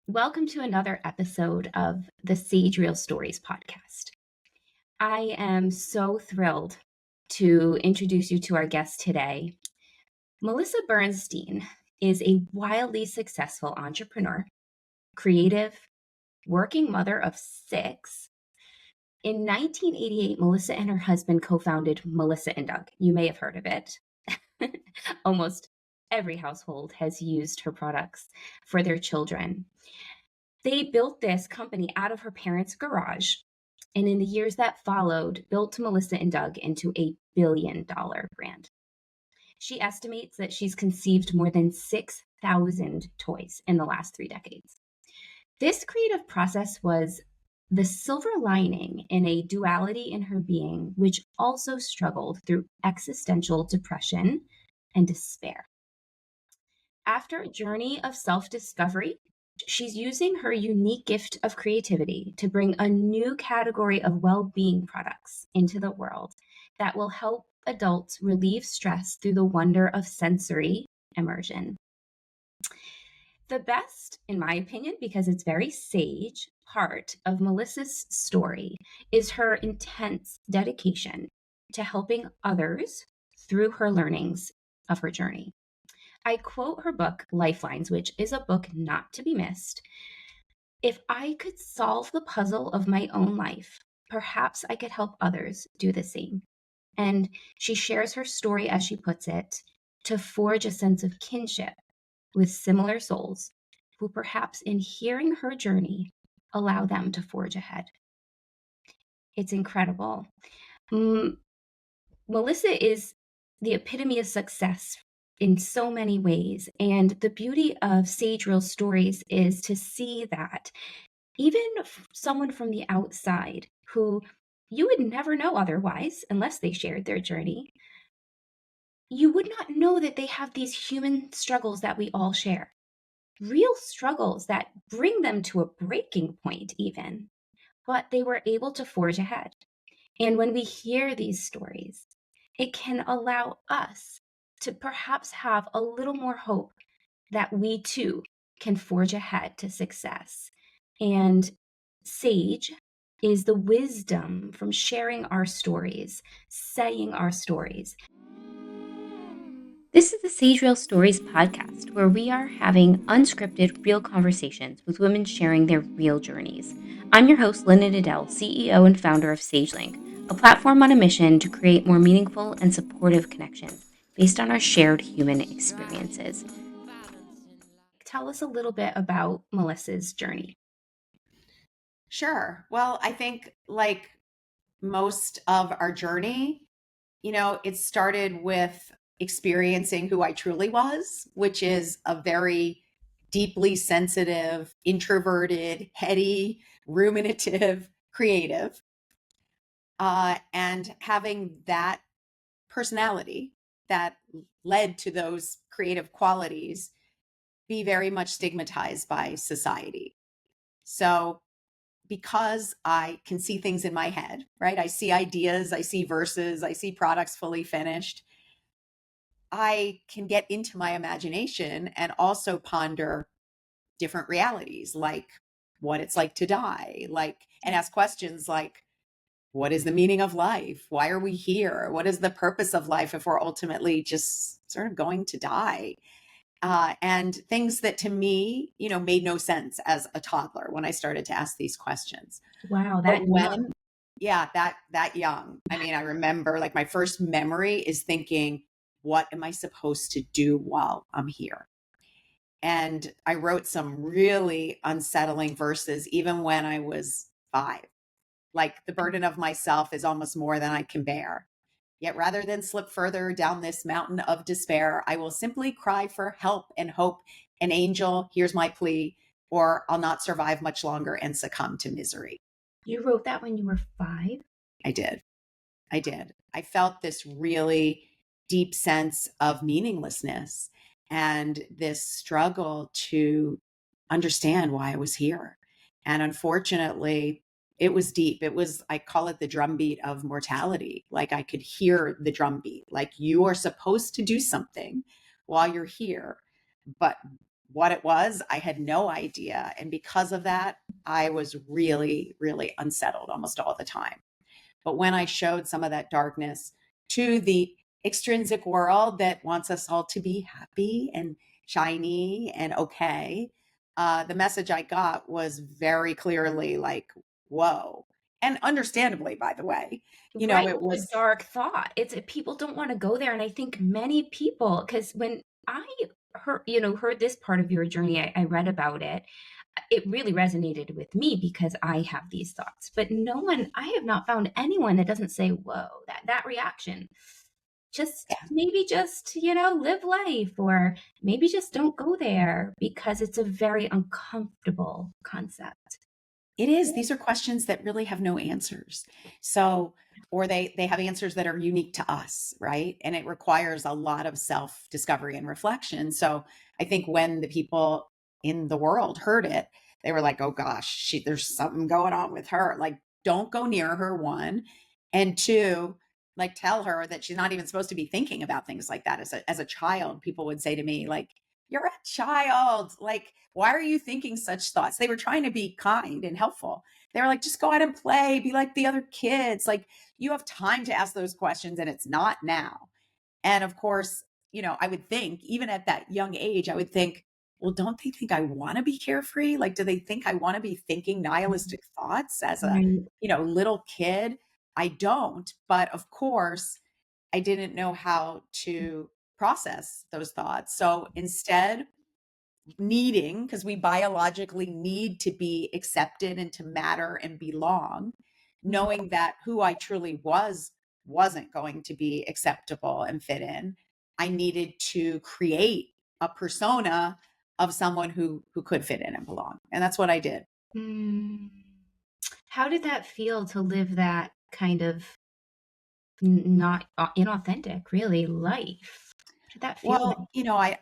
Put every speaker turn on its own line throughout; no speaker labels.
Welcome to another episode of the Sage Real Stories podcast. I am so thrilled to introduce you to our guest today. Melissa Bernstein is a wildly successful entrepreneur, creative, working mother of 6. In 1988, Melissa and her husband co-founded Melissa & Doug. You may have heard of it. Almost every household has used her products for their children. They built this company out of her parents' garage, and in the years that followed, built Melissa & Doug into a billion-dollar brand. She estimates that she's conceived more than 6,000 toys in the last 3 decades. This creative process was the silver lining in a duality in her being, which also struggled through existential depression and despair. After a journey of self-discovery, she's using her unique gift of creativity to bring a new category of well-being products into the world that will help adults relieve stress through the wonder of sensory immersion. The best, in my opinion, because it's very sage, part of Melissa's story is her intense dedication to helping others through her learnings of her journey. I quote her book, Lifelines, which is a book not to be missed. If I could solve the puzzle of my own life, perhaps I could help others do the same. And she shares her story, as she puts it, to forge a sense of kinship with similar souls who perhaps in hearing her journey, allow them to forge ahead. It's incredible. Melissa is the epitome of success in so many ways. And the beauty of Sage Real Stories is to see that even someone from the outside who you would never know otherwise, unless they shared their journey, you would not know that they have these human struggles that we all share. Real struggles that bring them to a breaking point even, but they were able to forge ahead. And when we hear these stories, it can allow us to perhaps have a little more hope that we too can forge ahead to success. And Sage is the wisdom from sharing our stories, saying our stories. This is the SAYge Real Stories podcast, where we are having unscripted, real conversations with women sharing their real journeys. I'm your host, Linda Nadell, CEO and founder of SAYge Link, a platform on a mission to create more meaningful and supportive connections based on our shared human experiences. Tell us a little bit about Melissa's journey.
Sure. Well, I think like most of our journey, it started with experiencing who I truly was, which is a very deeply sensitive, introverted, heady, ruminative, creative. And having that personality that led to those creative qualities be very much stigmatized by society. So because I can see things in my head, right? I see ideas, I see verses, I see products fully finished. I can get into my imagination and also ponder different realities, like what it's like to die, and ask questions like, what is the meaning of life? Why are we here? What is the purpose of life if we're ultimately just sort of going to die? And things that to me, made no sense as a toddler when I started to ask these questions.
Wow,
But
that
when, yeah, that young. I mean, I remember like my first memory is thinking, what am I supposed to do while I'm here? And I wrote some really unsettling verses even when I was 5. Like the burden of myself is almost more than I can bear. Yet rather than slip further down this mountain of despair, I will simply cry for help and hope. An angel, here's my plea, or I'll not survive much longer and succumb to misery.
You wrote that when you were 5?
I did. I felt this really deep sense of meaninglessness and this struggle to understand why I was here. And unfortunately, it was deep. It was, I call it the drumbeat of mortality. Like I could hear the drumbeat, like you are supposed to do something while you're here, but what it was. I had no idea. And because of that, I was really, really unsettled almost all the time. But when I showed some of that darkness to the extrinsic world that wants us all to be happy and shiny and okay, the message I got was very clearly like, whoa. And understandably, by the way,
Right,
it
it's a
was,
dark thought. It's people don't wanna go there, and I think many people, because when I heard this part of your journey, I read about it, it really resonated with me because I have these thoughts, but no one I have not found anyone that doesn't say, "Whoa," that reaction. Just
yeah.
maybe just, live life, or maybe just don't go there because it's a very uncomfortable concept.
It is. These are questions that really have no answers. So, or they have answers that are unique to us, right? And it requires a lot of self-discovery and reflection. So, I think when the people in the world heard it, they were like, "Oh gosh, there's something going on with her. Like, don't go near her, one, and two, like tell her that she's not even supposed to be thinking about things like that." As a child, people would say to me like, "You're a child. Like, why are you thinking such thoughts?" They were trying to be kind and helpful. They were like, "Just go out and play, be like the other kids. Like, you have time to ask those questions and it's not now." And of course, I would think, even at that young age, I would think, well, don't they think I want to be carefree? Like, do they think I want to be thinking nihilistic thoughts as a,
Right.
little kid? I don't. But of course, I didn't know how to process those thoughts. So instead, needing, because we biologically need to be accepted and to matter and belong, knowing that who I truly wasn't going to be acceptable and fit in, I needed to create a persona of someone who could fit in and belong. And that's what I did.
Mm. How did that feel to live that kind of not inauthentic, really, life? What did that feel like?
Well,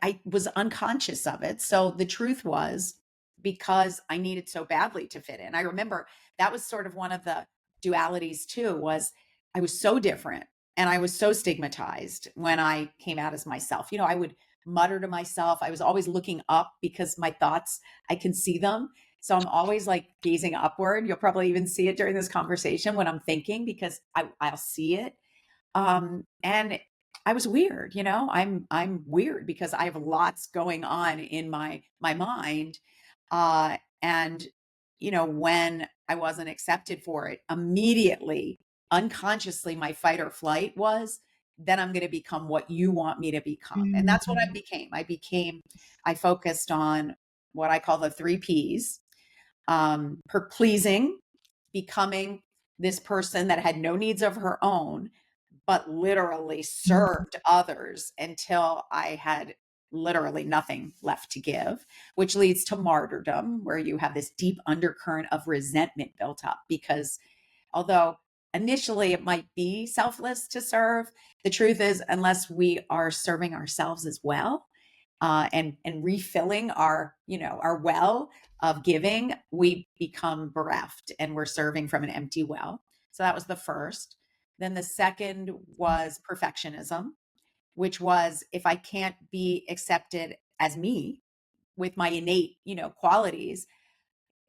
I was unconscious of it. So the truth was, because I needed so badly to fit in. I remember that was sort of one of the dualities too, was I was so different and I was so stigmatized when I came out as myself. I would mutter to myself. I was always looking up because my thoughts, I can see them. So I'm always like gazing upward. You'll probably even see it during this conversation when I'm thinking, because I'll see it. And I was weird, I'm weird because I have lots going on in my mind. And when I wasn't accepted for it, immediately, unconsciously, my fight or flight was, then I'm going to become what you want me to become. And that's what I
Mm.
became. I focused on what I call the three P's: her pleasing, becoming this person that had no needs of her own, but literally served others until I had literally nothing left to give, which leads to martyrdom, where you have this deep undercurrent of resentment built up. Because although initially it might be selfless to serve, the truth is, unless we are serving ourselves as well, and refilling our well of giving, we become bereft and we're serving from an empty well. So that was the first. Then the second was perfectionism, which was, if I can't be accepted as me with my innate, qualities,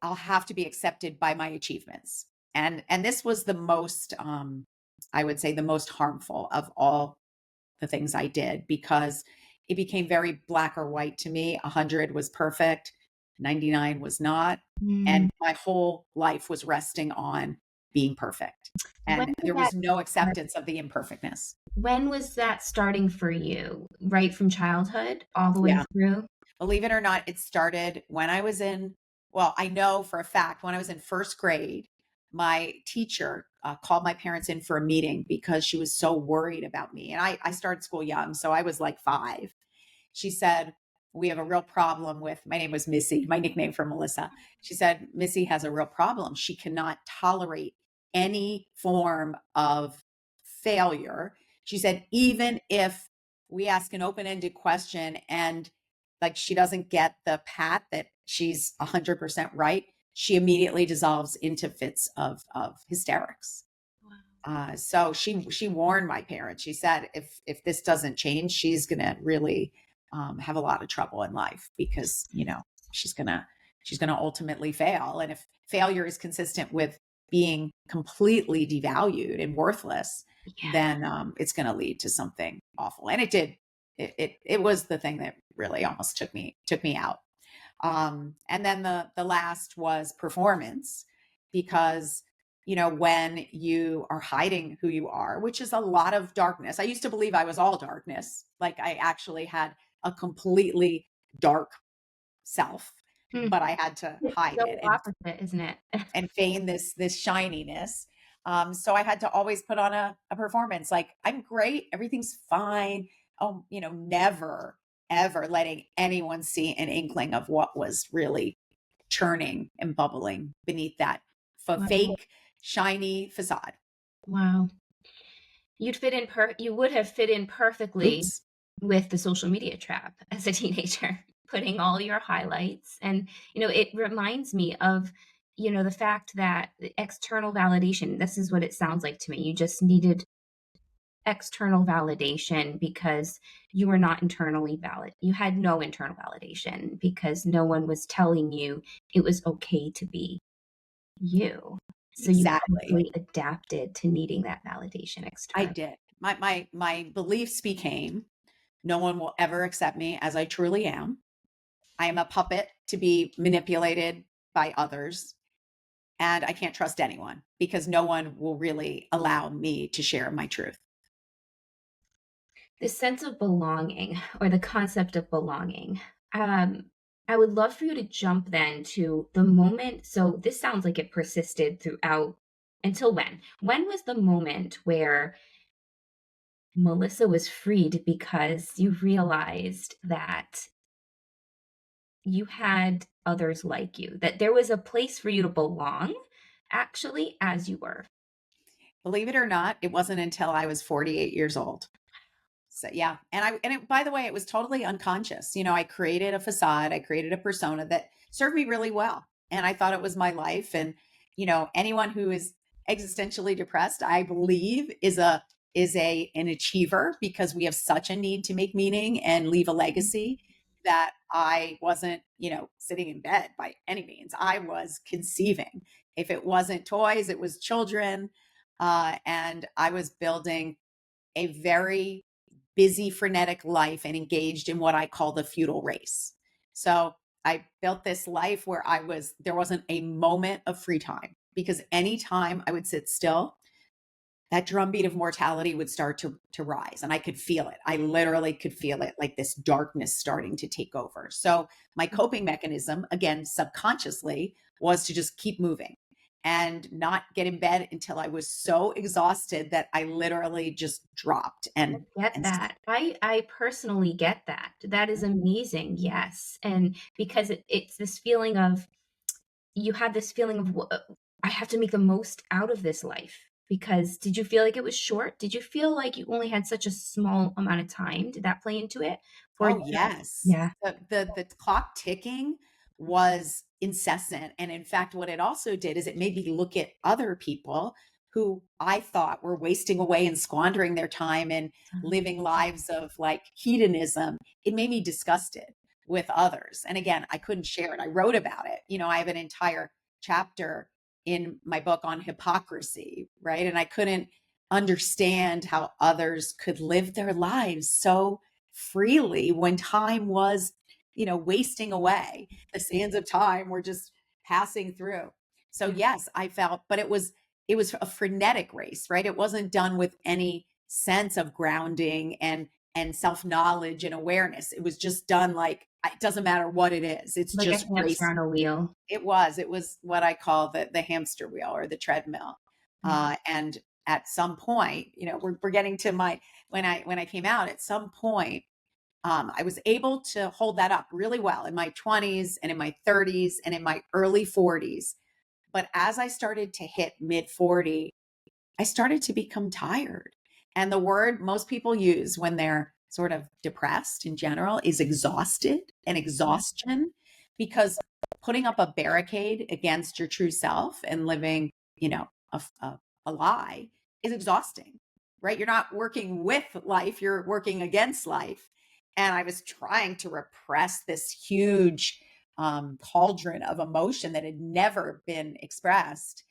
I'll have to be accepted by my achievements. And this was the most, I would say, the most harmful of all the things I did, because it became very black or white to me. 100 was perfect, 99 was not.
Mm.
And my whole life was resting on being perfect.
When
And
did
there
that
was no
start?
acceptance of the imperfectness.
When was that starting for you? Right from childhood all the way
Yeah.
through?
Believe it or not, it started when I was well, I know for a fact, when I was in first grade, my teacher called my parents in for a meeting because she was so worried about me. And I started school young, so I was like 5. She said, "We have a real problem with," my name was Missy, my nickname for Melissa. She said, "Missy has a real problem. She cannot tolerate any form of failure." She said, "Even if we ask an open-ended question and like she doesn't get the pat that she's 100% right, she immediately dissolves into fits of hysterics." So she warned my parents. She said, if this doesn't change, she's gonna really have a lot of trouble in life because, she's gonna ultimately fail. And if failure is consistent with being completely devalued and worthless,
Yeah.
then it's going to lead to something awful. And it did. It was the thing that really almost took me out. And then the last was performance, because when you are hiding who you are, which is a lot of darkness. I used to believe I was all darkness, like I actually had a completely dark self,
Hmm.
but I had to
It's
hide
so
it
opposite, isn't it?
and feign this shininess. So I had to always put on a performance, like I'm great, everything's fine. Oh, never ever letting anyone see an inkling of what was really churning and bubbling beneath that
Wow.
fake shiny facade.
Wow. You would have fit in perfectly
Oops.
with the social media trap as a teenager, putting all your highlights. And, it reminds me of, the fact that the external validation, this is what it sounds like to me. You just needed external validation because you were not internally valid. You had no internal validation because no one was telling you it was okay to be you. So you
Exactly.
quickly adapted to needing that validation
I
externally.
did. My beliefs became, no one will ever accept me as I truly am. I am a puppet to be manipulated by others. And I can't trust anyone because no one will really allow me to share my truth.
The sense of belonging or the concept of belonging. Um, I would love for you to jump then to the moment. So this sounds like it persisted throughout until when? When was the moment where Melissa was freed because you realized that you had others like you, that there was a place for you to belong actually as you were?
Believe it or not, it wasn't until I was 48 years old. So yeah, by the way, it was totally unconscious. I created a facade, I created a persona that served me really well, and I thought it was my life. And anyone who is existentially depressed, I believe, is an achiever, because we have such a need to make meaning and leave a legacy, that I wasn't, sitting in bed by any means. I was conceiving. If it wasn't toys, it was children, and I was building a very busy, frenetic life and engaged in what I call the feudal race. So I built this life where there wasn't a moment of free time, because anytime I would sit still, that drumbeat of mortality would start to rise, and I could feel it. I literally could feel it, like this darkness starting to take over. So my coping mechanism, again, subconsciously, was to just keep moving and not get in bed until I was so exhausted that I literally just dropped
I
and
get
and
that. I personally get that. That is amazing, yes, and because it's this feeling of you had this feeling of, "I have to make the most out of this life," because did you feel like it was short? Did you feel like you only had such a small amount of time? Did that play into it? For
Oh,
you?
yes.
Yeah.
The clock ticking was incessant, and in fact, what it also did is it made me look at other people who I thought were wasting away and squandering their time and living lives of, like, hedonism. It made me disgusted with others, and again, I couldn't share it. I wrote about it. I have an entire chapter in my book on hypocrisy, right? And I couldn't understand how others could live their lives so freely when time was, wasting away. The sands of time were just passing through. So
Yeah.
yes, I felt, but it was a frenetic race, right? It wasn't done with any sense of grounding and self-knowledge and awareness. It was just done like, it doesn't matter what it is. It's
Like a
just
hamster
race.
on a wheel.
It was what I call the hamster wheel or the treadmill.
Yeah.
And at some point, we're getting to my, when I came out, at some point, I was able to hold that up really well in my 20s and in my 30s and in my early 40s. But as I started to hit mid 40, I started to become tired. And the word most people use when they're sort of depressed in general is exhausted and exhaustion, because putting up a barricade against your true self and living, a lie is exhausting, right? You're not working with life, you're working against life. And I was trying to repress this huge cauldron of emotion that had never been expressed.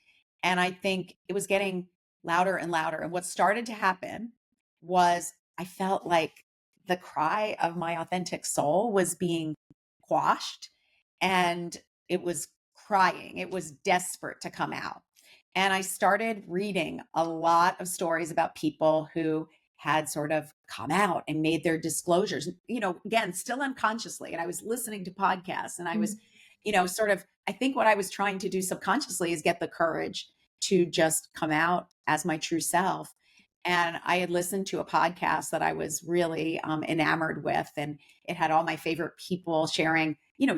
And I think it was getting louder and louder. And what started to happen was I felt like the cry of my authentic soul was being quashed, and it was crying. It was desperate to come out. And I started reading a lot of stories about people who had sort of come out and made their disclosures, again, still unconsciously. And I was listening to podcasts, and I was, sort of, I think what I was trying to do subconsciously is get the courage to just come out as my true self. And I had listened to a podcast that I was really enamored with, and it had all my favorite people sharing,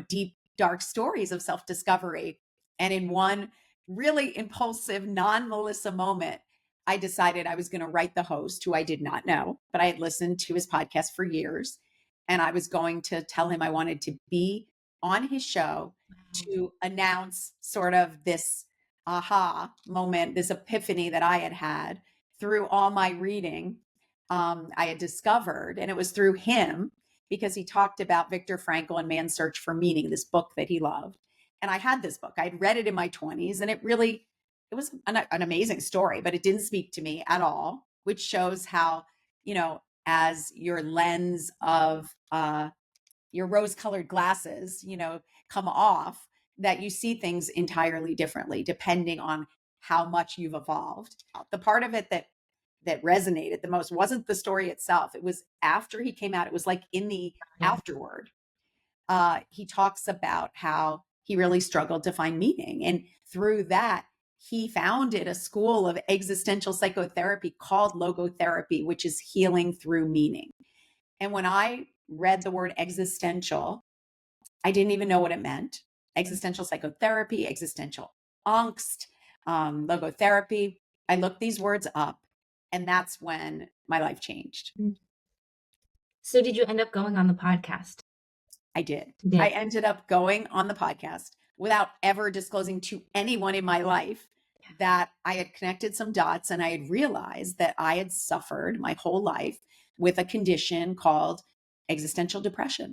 deep, dark stories of self discovery. And in one really impulsive, non Melissa moment, I decided I was going to write the host, who I did not know, but I had listened to his podcast for years. And I was going to tell him I wanted to be on his show to announce sort of this aha moment, this epiphany that I had had through all my reading. I had discovered, and it was through him because he talked about Viktor Frankl and Man's Search for Meaning, this book that he loved. And I had this book. I'd read it in my 20s, and it was an amazing story, but it didn't speak to me at all, which shows how, as your lens of your rose colored glasses, come off, that you see things entirely differently depending on how much you've evolved. The part of it that resonated the most wasn't the story itself. It was after he came out. It was like in the afterword. He talks about how he really struggled to find meaning. And through that, he founded a school of existential psychotherapy called logotherapy, which is healing through meaning. And when I read the word existential, I didn't even know what it meant. Existential psychotherapy, existential angst, logotherapy. I looked these words up, and that's when my life changed.
So did you end up going on the podcast?
I did. I ended up going on the podcast without ever disclosing to anyone in my life that I had connected some dots, and I had realized that I had suffered my whole life with a condition called existential depression,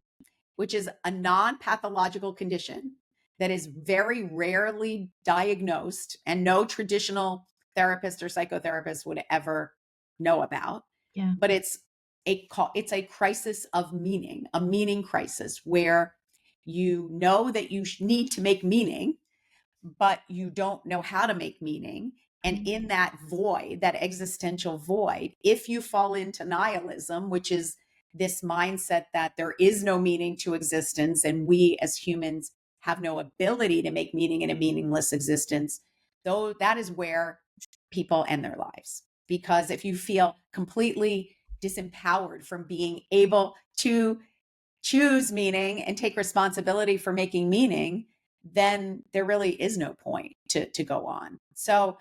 which is a non-pathological condition that is very rarely diagnosed and no traditional therapist or psychotherapist would ever know about.
Yeah.
But it's a crisis of meaning, a meaning crisis, where you know that you need to make meaning, but you don't know how to make meaning. And in that void, that existential void, if you fall into nihilism, which is this mindset that there is no meaning to existence and we as humans have no ability to make meaning in a meaningless existence, though that is where people end their lives. Because if you feel completely disempowered from being able to choose meaning and take responsibility for making meaning, then there really is no point to go on. So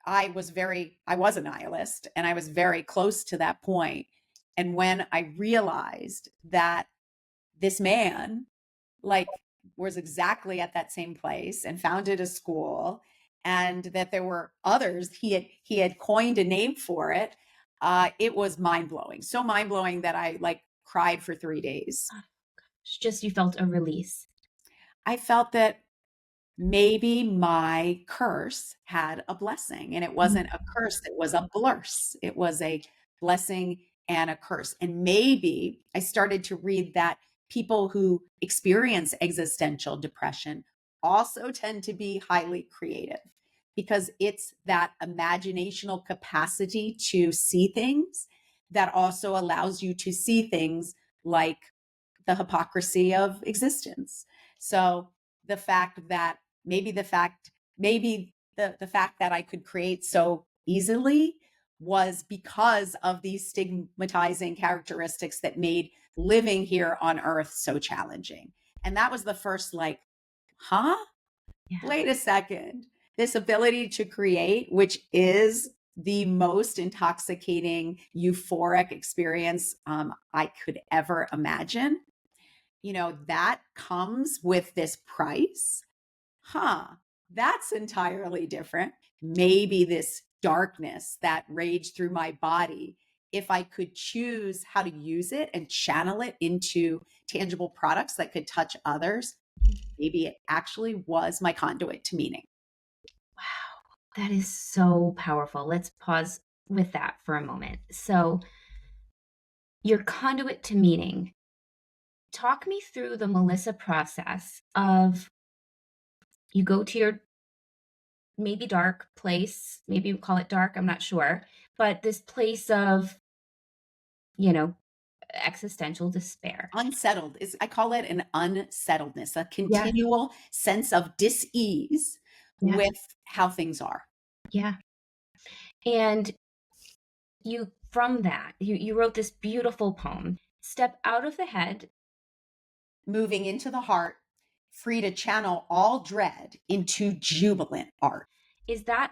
I was a nihilist, and I was very close to that point. And when I realized that this man was exactly at that same place and founded a school, and that there were others, he had coined a name for it. It was mind blowing, so mind blowing that I cried for 3 days.
Just you felt a release.
I felt that maybe my curse had a blessing, and it wasn't a curse, it was a blurse. It was a blessing and a curse. And maybe I started to read that people who experience existential depression also tend to be highly creative, because it's that imaginational capacity to see things that also allows you to see things like the hypocrisy of existence. So the fact that the fact that I could create so easily was because of these stigmatizing characteristics that made living here on earth so challenging. And that was the first wait a second. This ability to create, which is the most intoxicating, euphoric experience I could ever imagine, that comes with this price. That's entirely different. Maybe this darkness that raged through my body if I could choose how to use it and channel it into tangible products that could touch others, maybe it actually was my conduit to meaning.
Wow, that is so powerful. Let's pause with that for a moment. So, your conduit to meaning. Talk me through the Melissa process of you go to your maybe dark place, maybe we call it dark, I'm not sure, but this place of, you know, existential despair.
Unsettled is, I call it an unsettledness, a
Yeah,
continual sense of dis-ease
yeah,
with how things are.
yeah. And you from that, you wrote this beautiful poem, Step Out of the Head.
Moving into the heart, free to channel all dread into jubilant art.
Is that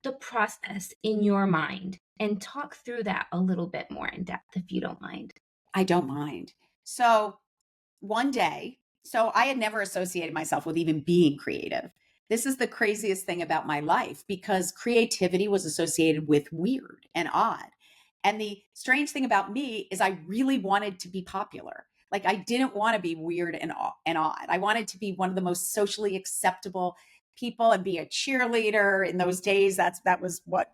the process in your mind? And talk through that a little bit more in depth if you don't mind.
I don't mind. So one day, so I had never associated myself with even being creative. This is the craziest thing about my life because creativity was associated with weird and odd. And the strange thing about me is I really wanted to be popular. Like I didn't want to be weird and odd. I wanted to be one of the most socially acceptable people and be a cheerleader. In those days, that was what,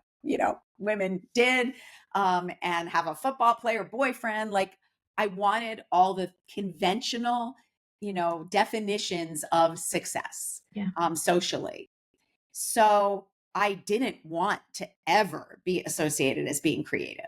women did, and have a football player boyfriend. Like I wanted all the conventional, definitions of success,
Yeah.
socially. So I didn't want to ever be associated as being creative.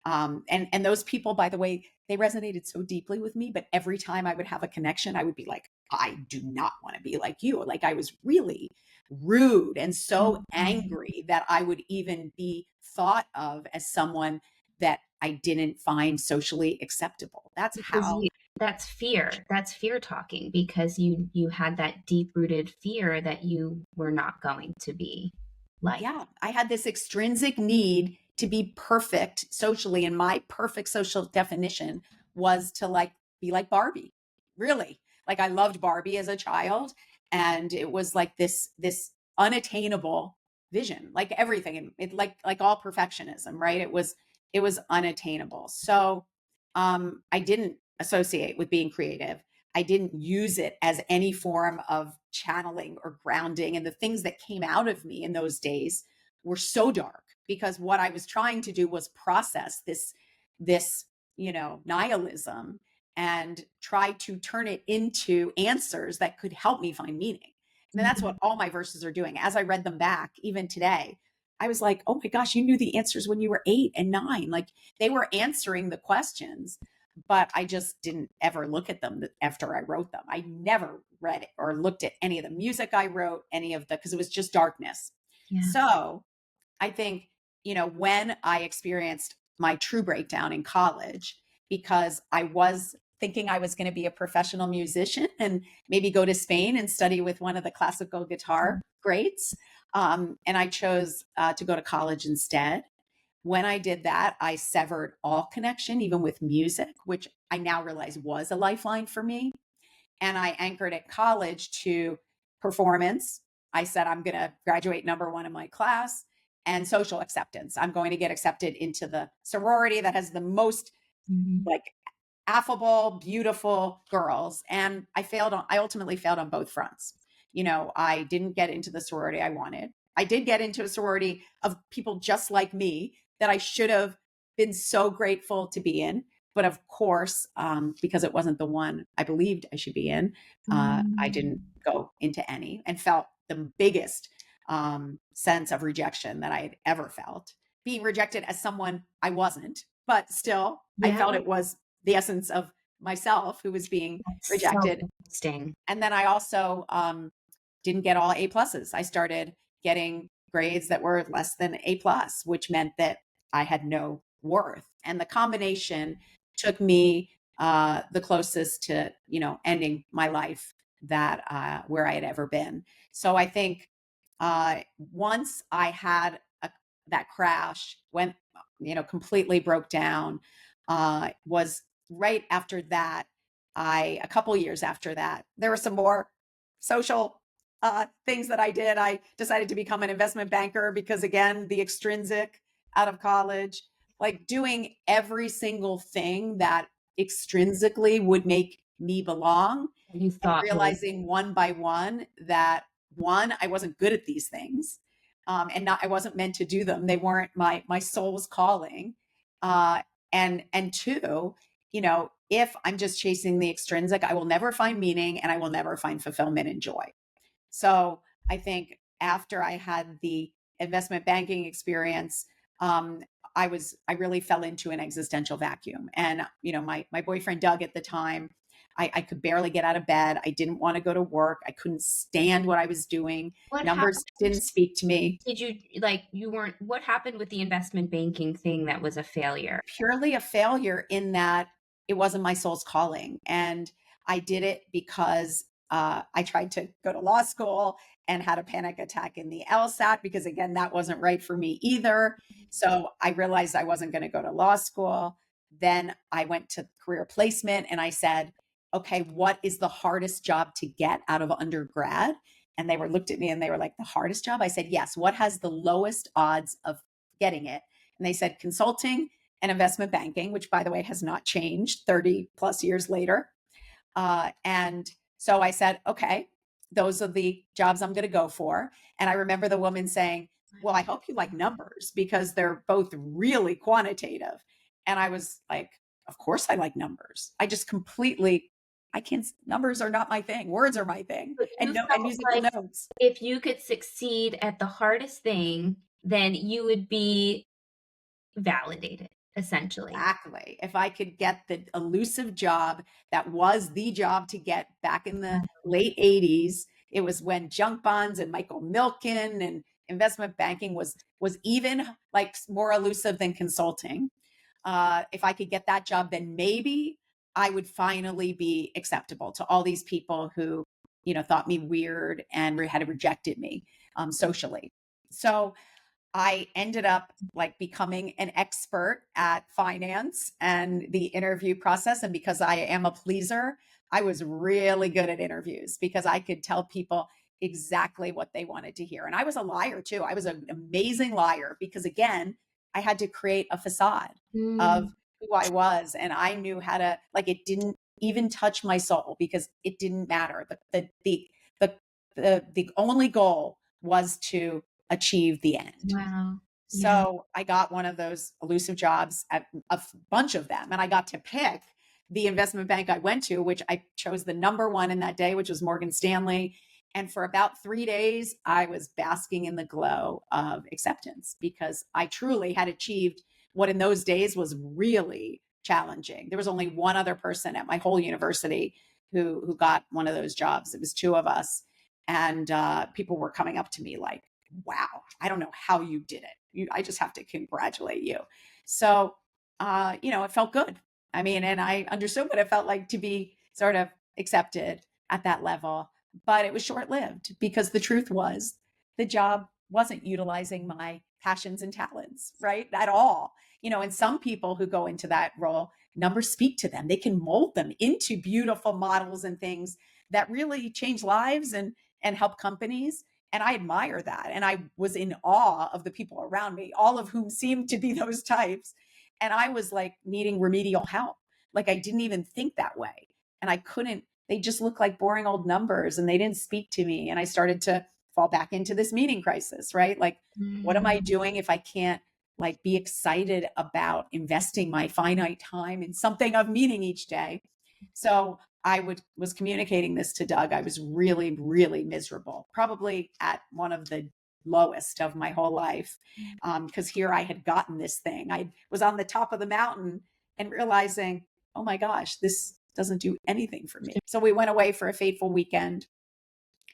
And those people, by the way, they resonated so deeply with me. But every time I would have a connection, I would be like, I do not want to be like you. Like I was really rude and so
Mhm.
angry that I would even be thought of as someone that I didn't find socially acceptable. That's
Because
how.
you that's fear. That's fear talking because you had that deep-rooted fear that you were not going to be
Yeah,
liked.
I had this extrinsic need to be perfect socially, and my perfect social definition was to like be like Barbie. Really. Like I loved Barbie as a child, and it was like this unattainable vision. Like everything, and it like all perfectionism, right? It was unattainable. So I didn't associate with being creative. I didn't use it as any form of channeling or grounding. And the things that came out of me in those days were so dark because what I was trying to do was process this, nihilism and try to turn it into answers that could help me find meaning. And that's what
Mhm.
all my verses are doing. As I read them back, even today, I was like, oh my gosh, you knew the answers when you were 8 and 9. Like they were answering the questions, but I just didn't ever look at them after I wrote them. I never read it or looked at any of the music I wrote, because it was just darkness.
Yeah.
So I think, when I experienced my true breakdown in college, because I was thinking I was going to be a professional musician and maybe go to Spain and study with one of the classical guitar greats. And I chose to go to college instead. When I did that, I severed all connection, even with music, which I now realize was a lifeline for me. And I anchored at college to performance. I said, I'm going to graduate number one in my class and social acceptance. I'm going to get accepted into the sorority that has the most
Mhm.
like affable, beautiful girls. And I ultimately failed on both fronts. I didn't get into the sorority I wanted. I did get into a sorority of people just like me that I should have been so grateful to be in. But of course, because it wasn't the one I believed I should be in, I didn't
Mm.
go into any and felt the biggest sense of rejection that I had ever felt. Being rejected as someone I wasn't, but still, I
Yeah,
felt it was the essence of myself who was being
that's so
rejected.
interesting.
And then I also didn't get all A pluses. I started getting grades that were less than A plus, which meant that I had no worth. And the combination took me the closest to, ending my life that where I had ever been. So I think once I had that crash, went, completely broke down, was right after that. A couple years after that, there were some more social things that I did. I decided to become an investment banker because, again, the extrinsic out of college. like doing every single thing that extrinsically would make me belong,
You
and
thought was
realizing one by one that one, I wasn't good at these things. And not, I wasn't meant to do them. They weren't my soul's calling. Uh, and two, if I'm just chasing the extrinsic, I will never find meaning and I will never find fulfillment and joy. So I think after I had the investment banking experience, um, I really fell into an existential vacuum. And my boyfriend Doug at the time, I could barely get out of bed. I didn't want to go to work. I couldn't stand what I was doing.
what
Numbers
happened?
didn't speak to me.
Did you like you weren't what happened with the investment banking thing that was a failure?
Purely a failure in that it wasn't my soul's calling. And I did it because I tried to go to law school and had a panic attack in the LSAT because, again, that wasn't right for me either. So I realized I wasn't going to go to law school. Then I went to career placement and I said, okay, what is the hardest job to get out of undergrad? And they were looked at me and they were like, the hardest job? I said, yes. What has the lowest odds of getting it? And they said, consulting and investment banking, which, by the way, has not changed 30 plus years later. And so I said, okay, those are the jobs I'm going to go for. And I remember the woman saying, well, I hope you like numbers because they're both really quantitative. And I was like, of course I like numbers. I just completely, I can't, numbers are not my thing. Words are my thing.
But
And
you
no, and
felt
musical
like
notes.
if you could succeed at the hardest thing, then you would be validated, essentially.
Exactly. If I could get the elusive job that was the job to get back in the late 80s, it was when junk bonds and Michael Milken and investment banking was even like more elusive than consulting. If I could get that job, then maybe I would finally be acceptable to all these people who, thought me weird and had rejected me socially. So I ended up like becoming an expert at finance and the interview process. And because I am a pleaser, I was really good at interviews because I could tell people exactly what they wanted to hear. And I was a liar too. I was an amazing liar because, again, I had to create a facade of
Mm,
who I was. And I knew how to, like, it didn't even touch my soul because it didn't matter. The only goal was to achieve the end.
wow. Yeah.
So I got one of those elusive jobs at a bunch of them, and I got to pick the investment bank I went to, which I chose the number one in that day, which was Morgan Stanley. And for about 3 days, I was basking in the glow of acceptance because I truly had achieved what in those days was really challenging. There was only one other person at my whole university who got one of those jobs. It was two of us. And people were coming up to me like, wow, I don't know how you did it. I just have to congratulate you. So, it felt good. I mean, and I understood what it felt like to be sort of accepted at that level, but it was short lived because the truth was the job wasn't utilizing my passions and talents, right? At all. And some people who go into that role, numbers speak to them. They can mold them into beautiful models and things that really change lives and help companies. And I admire that. And I was in awe of the people around me, all of whom seemed to be those types. And I was like needing remedial help. Like I didn't even think that way. And I couldn't, they just looked like boring old numbers and they didn't speak to me. And I started to fall back into this meaning crisis, right? Like, what am I
Mm.
doing if I can't like be excited about investing my finite time in something of meaning each day? So was communicating this to Doug. I was really, really miserable, probably at one of the lowest of my whole life. Because here I had gotten this thing. I was on the top of the mountain and realizing, oh my gosh, this doesn't do anything for me. So we went away for a fateful weekend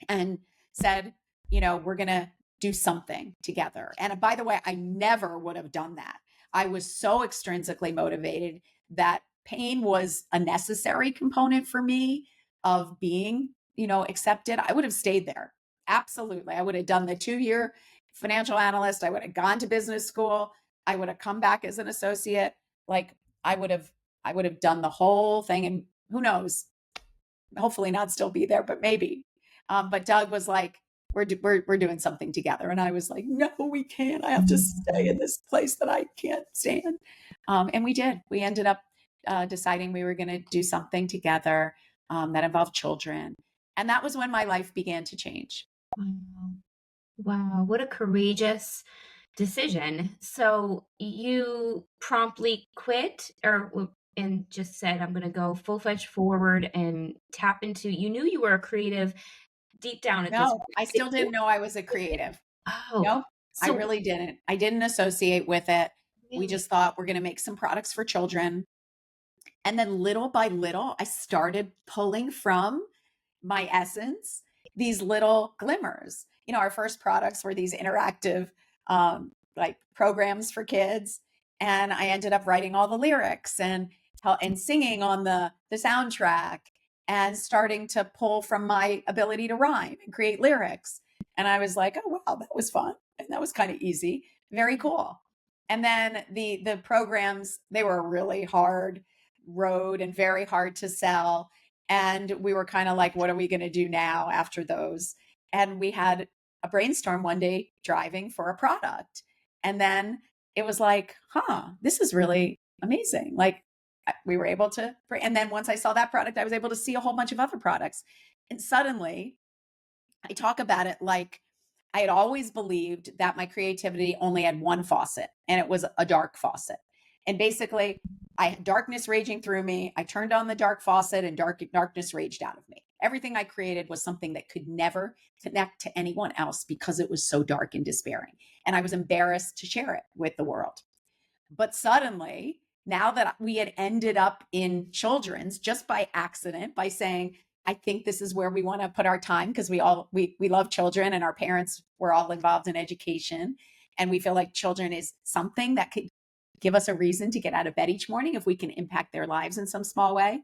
and said, we're going to do something together. And by the way, I never would have done that. I was so extrinsically motivated that pain was a necessary component for me of being, accepted. I would have stayed there. Absolutely. I would have done the 2-year financial analyst. I would have gone to business school. I would have come back as an associate. Like I would have done the whole thing. And who knows, hopefully not still be there, but maybe. But Doug was like, we're doing something together. And I was like, no, we can't. I have to stay in this place that I can't stand. And we did. We ended up deciding we were going to do something together that involved children. And that was when my life began to change.
Wow. Wow, what a courageous decision. So you promptly quit and just said, I'm going to go full fledged forward and tap into, you knew you were a creative deep down at this
No,
point.
I
Did
still
you?
didn't know I was a creative.
Oh,
Nope, I
so
really didn't. I didn't associate with it. We
really?
just thought we're going to make some products for children. And then little by little, I started pulling from my essence these little glimmers. Our first products were these interactive like programs for kids. And I ended up writing all the lyrics and singing on the soundtrack and starting to pull from my ability to rhyme and create lyrics. And I was like, oh wow, that was fun. And that was kind of easy. Very cool. And then the programs, they were really hard road and very hard to sell. And we were kind of like, what are we going to do now after those? And we had a brainstorm one day driving for a product. And then it was like, this is really amazing. Like we were able to, and then once I saw that product, I was able to see a whole bunch of other products. And suddenly I talk about it like I had always believed that my creativity only had one faucet, and it was a dark faucet. And basically, I had darkness raging through me. I turned on the dark faucet, and darkness raged out of me. Everything I created was something that could never connect to anyone else because it was so dark and despairing. And I was embarrassed to share it with the world. But suddenly, now that we had ended up in children's just by accident, by saying, I think this is where we want to put our time because we love children and our parents were all involved in education. And we feel like children is something that could give us a reason to get out of bed each morning if we can impact their lives in some small way.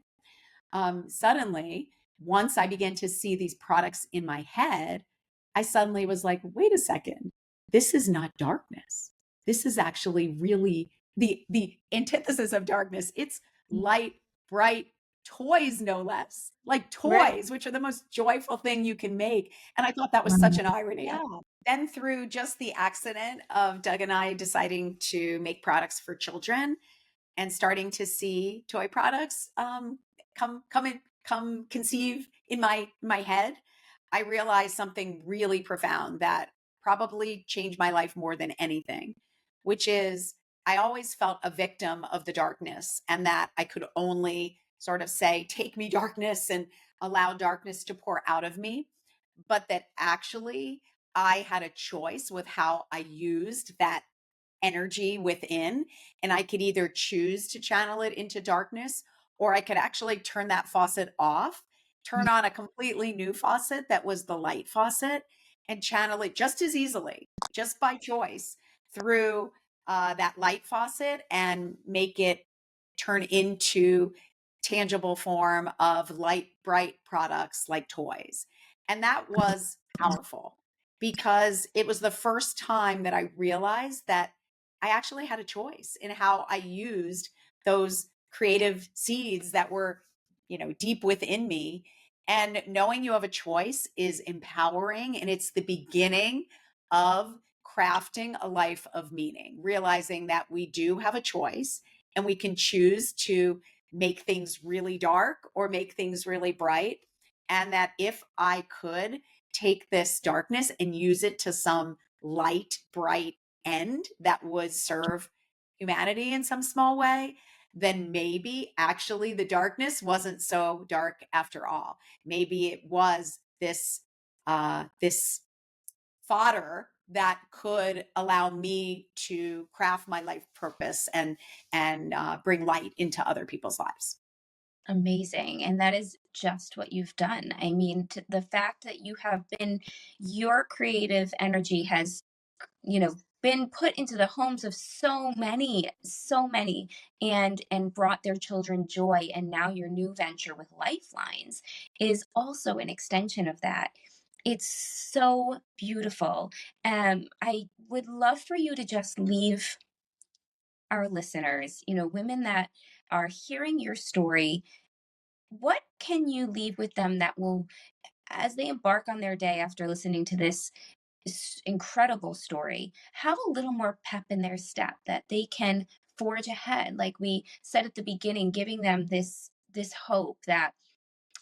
Suddenly, once I began to see these products in my head, I suddenly was like, wait a second, this is not darkness. This is actually really the antithesis of darkness. It's light, bright toys, no less. Like
Right.
toys, which are the most joyful thing you can make. And I thought that was such
Wow.
an irony. Yeah. Then through just the accident of Doug and I deciding to make products for children, and starting to see toy products come conceive in my head, I realized something really profound that probably changed my life more than anything, which is I always felt a victim of the darkness, and that I could only sort of say, take me darkness, and allow darkness to pour out of me. But that actually I had a choice with how I used that energy within. And I could either choose to channel it into darkness, or I could actually turn that faucet off, turn on a completely new faucet that was the light faucet, and channel it just as easily, just by choice, through that light faucet and make it turn into tangible form of light, bright products like toys. And that was powerful because it was the first time that I realized that I actually had a choice in how I used those creative seeds that were, deep within me. And knowing you have a choice is empowering, and it's the beginning of crafting a life of meaning, realizing that we do have a choice and we can choose to make things really dark or make things really bright. And that if I could take this darkness and use it to some light, bright end that would serve humanity in some small way, then maybe actually the darkness wasn't so dark after all. Maybe it was this fodder that could allow me to craft my life purpose and bring light into other people's lives.
Amazing. And that is just what you've done. I mean, the fact that your creative energy has, been put into the homes of so many, and brought their children joy. And now your new venture with Lifelines is also an extension of that. It's so beautiful. I would love for you to just leave our listeners, women that are hearing your story, what can you leave with them that will as they embark on their day after listening to this incredible story, have a little more pep in their step that they can forge ahead. Like we said at the beginning, giving them this hope that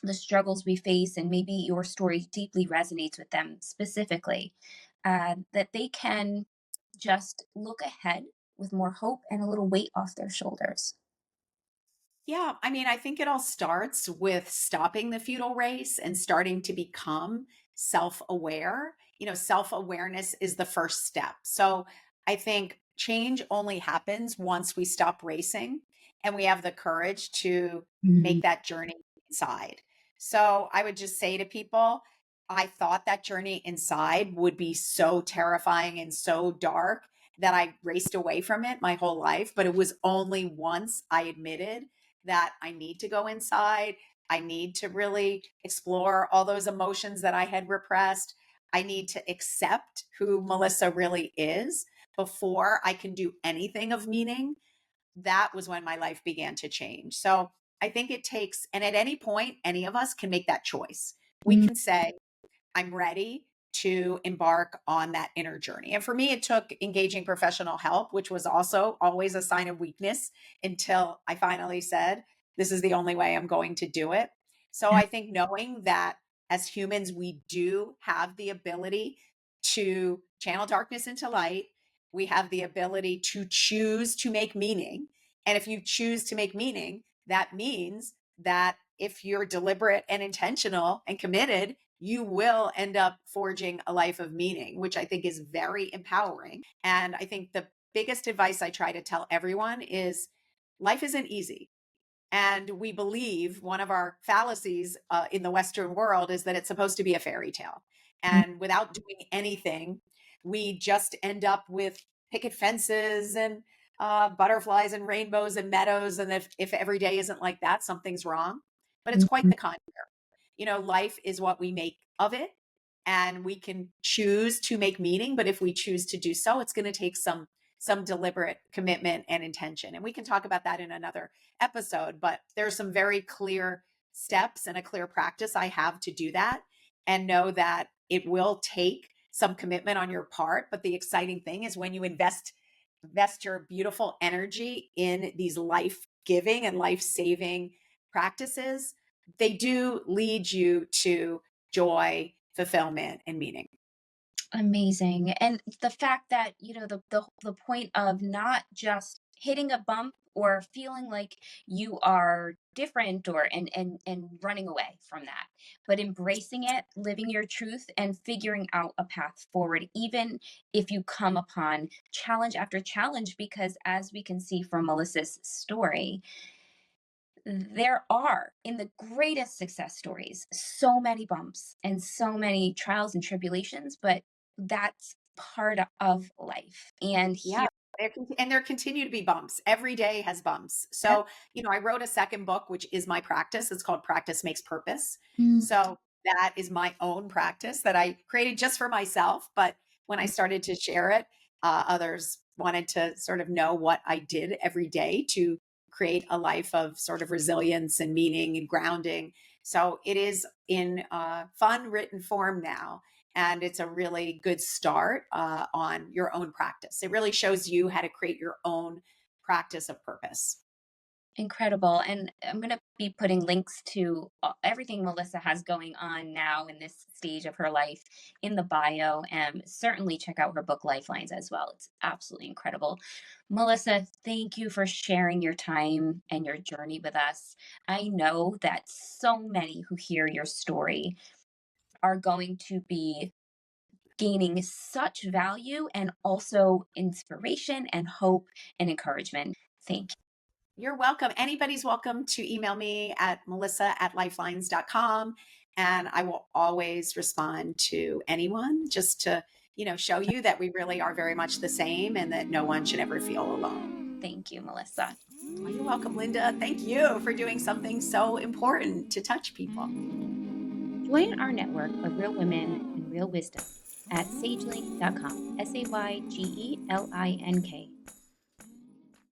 the struggles we face, and maybe your story deeply resonates with them specifically, that they can just look ahead with more hope and a little weight off their shoulders.
Yeah, I mean, I think it all starts with stopping the feudal race and starting to become self aware. Self awareness is the first step. So I think change only happens once we stop racing and we have the courage to
Mhm.
make that journey inside. So I would just say to people, I thought that journey inside would be so terrifying and so dark that I raced away from it my whole life. But it was only once I admitted that I need to go inside. I need to really explore all those emotions that I had repressed. I need to accept who Melissa really is before I can do anything of meaning. That was when my life began to change. So I think it takes, and at any point, any of us can make that choice. We
Mm,
can say, I'm ready to embark on that inner journey. And for me, it took engaging professional help, which was also always a sign of weakness until I finally said, this is the only way I'm going to do it. So
yeah.
I think knowing that as humans, we do have the ability to channel darkness into light, we have the ability to choose to make meaning. And if you choose to make meaning, that means that if you're deliberate and intentional and committed, you will end up forging a life of meaning, which I think is very empowering. And I think the biggest advice I try to tell everyone is life isn't easy. And we believe one of our fallacies in the Western world is that it's supposed to be a fairy tale.
Mm,
And without doing anything, we just end up with picket fences and butterflies and rainbows and meadows. And if every day isn't like that, something's wrong. But it's quite
mhm.
the contrary. Life is what we make of it. And we can choose to make meaning. But if we choose to do so, it's going to take some deliberate commitment and intention. And we can talk about that in another episode, but there's some very clear steps and a clear practice I have to do that, and know that it will take some commitment on your part. But the exciting thing is when you invest your beautiful energy in these life-giving and life-saving practices, they do lead you to joy, fulfillment, and meaning.
Amazing. And the fact that, the point of not just hitting a bump or feeling like you are different or and running away from that, but embracing it, living your truth and figuring out a path forward, even if you come upon challenge after challenge, because as we can see from Melissa's story, there are in the greatest success stories so many bumps and so many trials and tribulations, but that's part of life. And
Yeah.
here,
And there continue to be bumps. Every day has bumps.
yeah.
So, I wrote a second book, which is my practice. It's called Practice Makes Purpose.
Mm,
So that is my own practice that I created just for myself. But when I
mm,
started to share it, others wanted to sort of know what I did every day to create a life of sort of resilience and meaning and grounding. So it is in fun written form now, and it's a really good start on your own practice. It really shows you how to create your own practice of purpose.
incredible. And I'm going to be putting links to everything Melissa has going on now in this stage of her life in the bio. And certainly check out her book, Lifelines, as well. It's absolutely incredible. Melissa, thank you for sharing your time and your journey with us. I know that so many who hear your story are going to be gaining such value and also inspiration and hope and encouragement. Thank you.
You're welcome. Anybody's welcome to email me at melissa@lifelines.com. And I will always respond to anyone just to, show you that we really are very much the same and that no one should ever feel alone.
Thank you, Melissa.
Oh, you're welcome, Linda. Thank you for doing something so important to touch people.
Join our network of real women and real wisdom at sagelink.com. SAYGELINK.